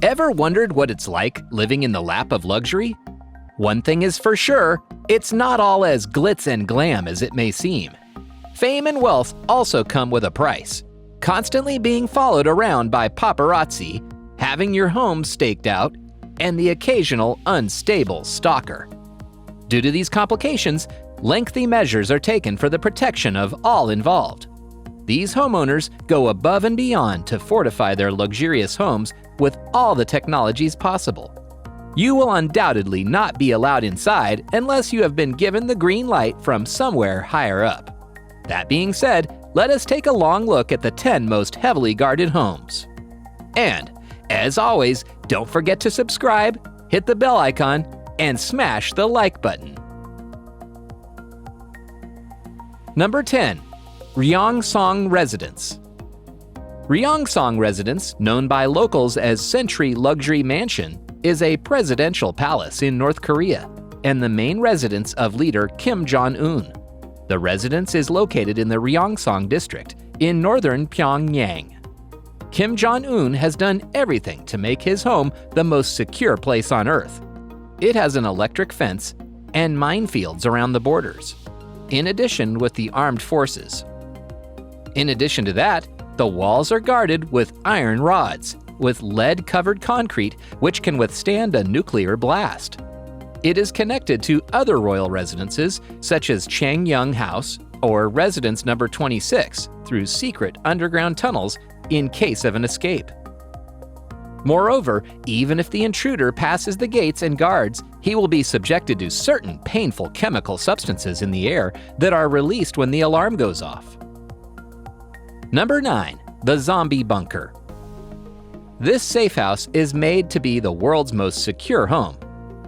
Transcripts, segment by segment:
Ever wondered what it's like living in the lap of luxury? One thing is for sure, it's not all as glitz and glam as it may seem. Fame and wealth also come with a price. Constantly being followed around by paparazzi, having your home staked out, and the occasional unstable stalker. Due to these complications, lengthy measures are taken for the protection of all involved. These homeowners go above and beyond to fortify their luxurious homes with all the technologies possible. You will undoubtedly not be allowed inside unless you have been given the green light from somewhere higher up. That being said, let us take a long look at the 10 most heavily guarded homes. And, as always, don't forget to subscribe, hit the bell icon, and smash the like button. Number 10. Ryeong Residence. Ryeong Residence, known by locals as Century Luxury Mansion, is a presidential palace in North Korea and the main residence of leader Kim Jong-un. The residence is located in the Ryeong district in northern Pyongyang. Kim Jong-un has done everything to make his home the most secure place on earth. It has an electric fence and minefields around the borders, in addition with the armed forces. In addition to that, the walls are guarded with iron rods, with lead-covered concrete which can withstand a nuclear blast. It is connected to other royal residences such as Changyang House or Residence Number 26 through secret underground tunnels in case of an escape. Moreover, even if the intruder passes the gates and guards, he will be subjected to certain painful chemical substances in the air that are released when the alarm goes off. Number 9. The Zombie Bunker. This safe house is made to be the world's most secure home.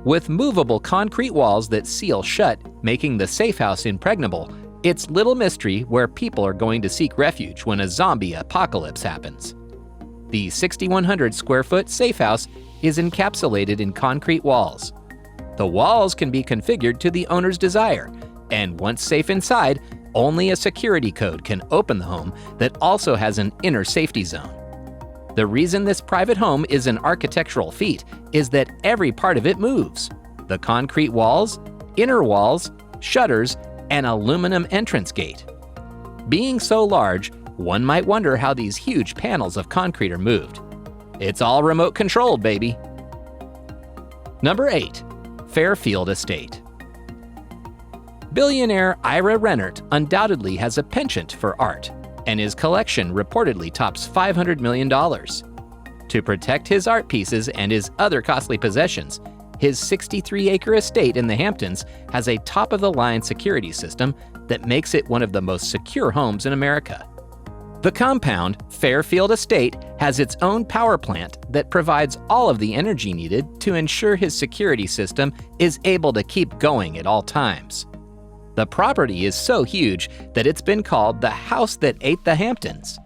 With movable concrete walls that seal shut, making the safe house impregnable, it's little mystery where people are going to seek refuge when a zombie apocalypse happens. The 6,100 square foot safe house is encapsulated in concrete walls. The walls can be configured to the owner's desire, and once safe inside, only a security code can open the home that also has an inner safety zone. The reason this private home is an architectural feat is that every part of it moves. The concrete walls, inner walls, shutters, and aluminum entrance gate. Being so large, one might wonder how these huge panels of concrete are moved. It's all remote controlled, baby. Number 8. Fairfield Estate. Billionaire Ira Rennert undoubtedly has a penchant for art, and his collection reportedly tops $500 million. To protect his art pieces and his other costly possessions, his 63-acre estate in the Hamptons has a top-of-the-line security system that makes it one of the most secure homes in America. The compound, Fairfield Estate, has its own power plant that provides all of the energy needed to ensure his security system is able to keep going at all times. The property is so huge that it's been called the house that ate the Hamptons.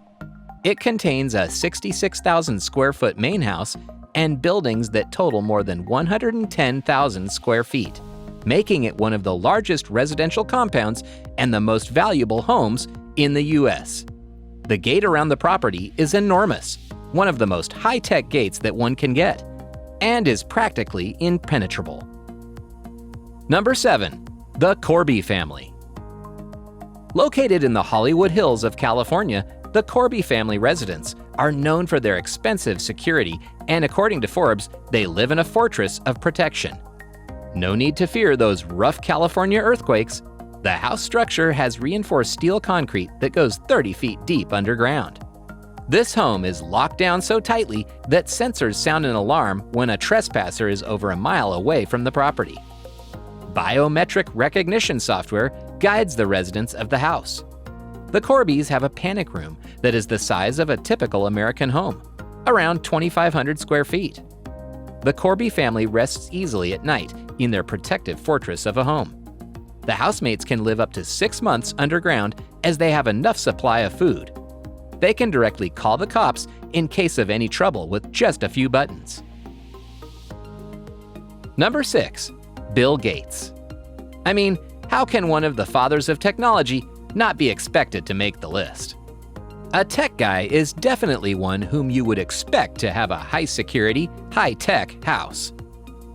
It contains a 66,000 square foot main house and buildings that total more than 110,000 square feet, making it one of the largest residential compounds and the most valuable homes in the U.S. The gate around the property is enormous, one of the most high-tech gates that one can get, and is practically impenetrable. Number 7. The Corby Family. Located in the Hollywood Hills of California, the Corby family residents are known for their expensive security, and according to Forbes, they live in a fortress of protection. No need to fear those rough California earthquakes. The house structure has reinforced steel concrete that goes 30 feet deep underground. This home is locked down so tightly that sensors sound an alarm when a trespasser is over a mile away from the property. Biometric recognition software guides the residents of the house. The Corbys have a panic room that is the size of a typical American home, around 2,500 square feet. The Corby family rests easily at night in their protective fortress of a home. The housemates can live up to 6 months underground as they have enough supply of food. They can directly call the cops in case of any trouble with just a few buttons. Number 6. Bill Gates. I mean, how can one of the fathers of technology not be expected to make the list? A tech guy is definitely one whom you would expect to have a high-security, high-tech house.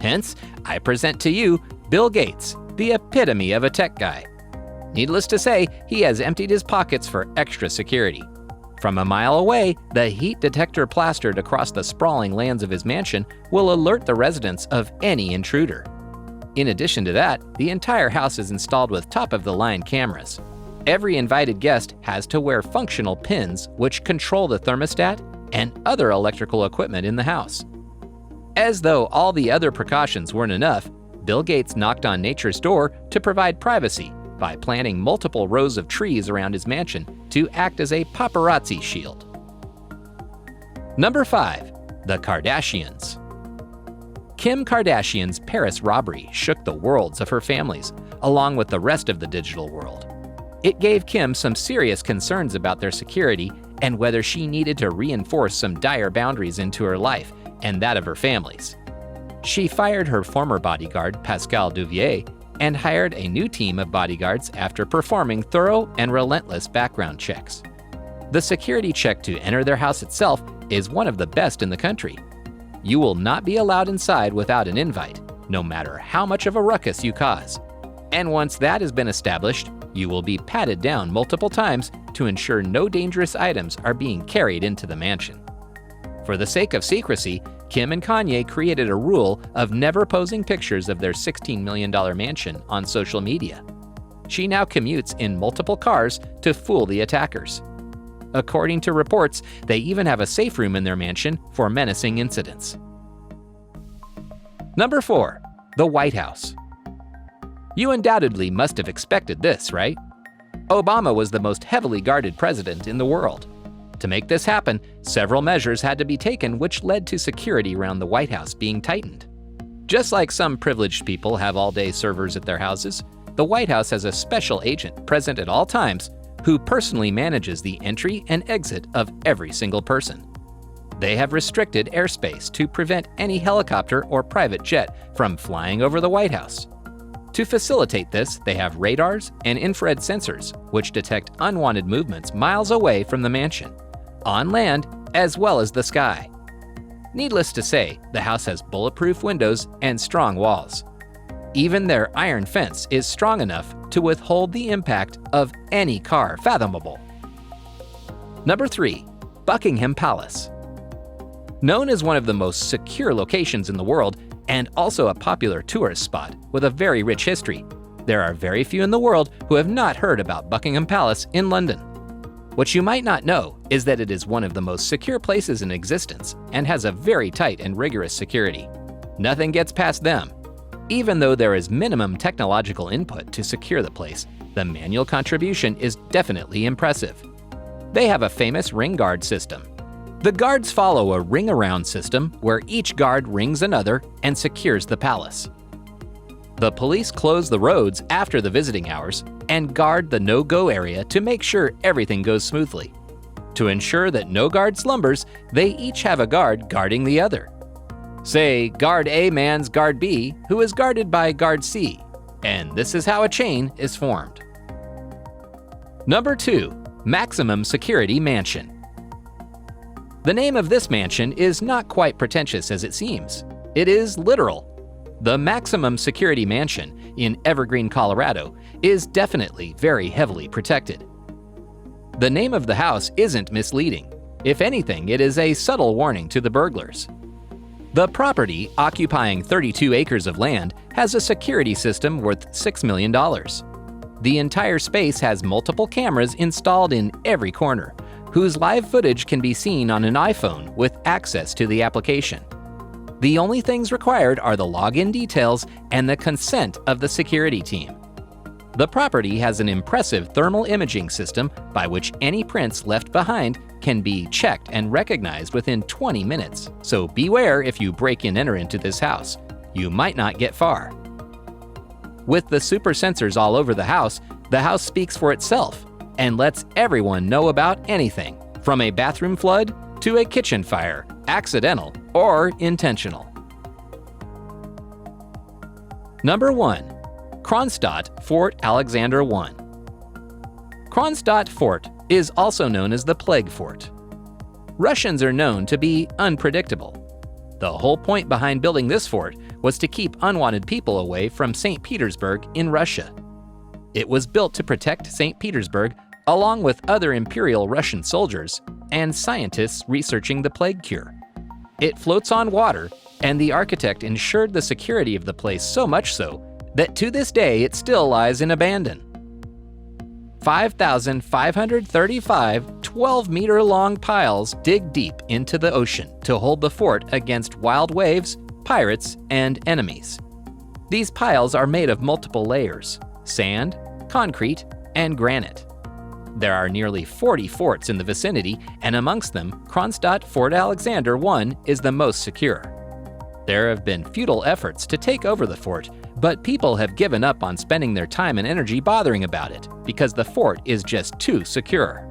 Hence, I present to you Bill Gates, the epitome of a tech guy. Needless to say, he has emptied his pockets for extra security. From a mile away, the heat detector plastered across the sprawling lands of his mansion will alert the residents of any intruder. In addition to that, the entire house is installed with top-of-the-line cameras. Every invited guest has to wear functional pins which control the thermostat and other electrical equipment in the house. As though all the other precautions weren't enough, Bill Gates knocked on nature's door to provide privacy by planting multiple rows of trees around his mansion to act as a paparazzi shield. Number 5. The Kardashians. Kim Kardashian's Paris robbery shook the worlds of her families, along with the rest of the digital world. It gave Kim some serious concerns about their security and whether she needed to reinforce some dire boundaries into her life and that of her family's. She fired her former bodyguard, Pascal Duvier, and hired a new team of bodyguards after performing thorough and relentless background checks. The security check to enter their house itself is one of the best in the country. You will not be allowed inside without an invite, no matter how much of a ruckus you cause. And once that has been established, you will be patted down multiple times to ensure no dangerous items are being carried into the mansion. For the sake of secrecy, Kim and Kanye created a rule of never posting pictures of their $16 million mansion on social media. She now commutes in multiple cars to fool the attackers. According to reports, they even have a safe room in their mansion for menacing incidents. Number 4. The White House. You undoubtedly must have expected this, right? Obama was the most heavily guarded president in the world. To make this happen, several measures had to be taken which led to security around the White House being tightened. Just like some privileged people have all-day servers at their houses, the White House has a special agent present at all times who personally manages the entry and exit of every single person. They have restricted airspace to prevent any helicopter or private jet from flying over the White House. To facilitate this, they have radars and infrared sensors which detect unwanted movements miles away from the mansion, on land as well as the sky. Needless to say, the house has bulletproof windows and strong walls. Even their iron fence is strong enough to withhold the impact of any car fathomable. Number 3. Buckingham Palace. Known as one of the most secure locations in the world and also a popular tourist spot with a very rich history, there are very few in the world who have not heard about Buckingham Palace in London. What you might not know is that it is one of the most secure places in existence and has a very tight and rigorous security. Nothing gets past them. Even though there is minimum technological input to secure the place, the manual contribution is definitely impressive. They have a famous ring guard system. The guards follow a ring-around system where each guard rings another and secures the palace. The police close the roads after the visiting hours and guard the no-go area to make sure everything goes smoothly. To ensure that no guard slumbers, they each have a guard guarding the other. Say, Guard A mans Guard B, who is guarded by Guard C, and this is how a chain is formed. Number 2. Maximum Security Mansion. The name of this mansion is not quite pretentious as it seems. It is literal. The Maximum Security Mansion in Evergreen, Colorado, is definitely very heavily protected. The name of the house isn't misleading. If anything, it is a subtle warning to the burglars. The property, occupying 32 acres of land, has a security system worth $6 million. The entire space has multiple cameras installed in every corner, whose live footage can be seen on an iPhone with access to the application. The only things required are the login details and the consent of the security team. The property has an impressive thermal imaging system by which any prints left behind can be checked and recognized within 20 minutes, so beware if you break and enter into this house. You might not get far. With the super sensors all over the house speaks for itself and lets everyone know about anything, from a bathroom flood to a kitchen fire, accidental or intentional. Number 1. Kronstadt Fort Alexander I. Kronstadt Fort is also known as the Plague Fort. Russians are known to be unpredictable. The whole point behind building this fort was to keep unwanted people away from St. Petersburg in Russia. It was built to protect St. Petersburg along with other Imperial Russian soldiers and scientists researching the plague cure. It floats on water, and the architect ensured the security of the place so much so that to this day it still lies in abandon. 5,535 12-meter-long piles dig deep into the ocean to hold the fort against wild waves, pirates, and enemies. These piles are made of multiple layers: sand, concrete, and granite. There are nearly 40 forts in the vicinity, and amongst them, Kronstadt Fort Alexander I is the most secure. There have been futile efforts to take over the fort, but people have given up on spending their time and energy bothering about it because the fort is just too secure.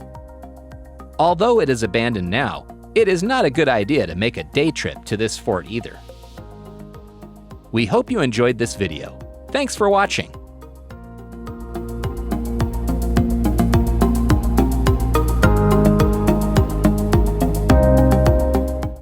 Although it is abandoned now, it is not a good idea to make a day trip to this fort either. We hope you enjoyed this video. Thanks for watching.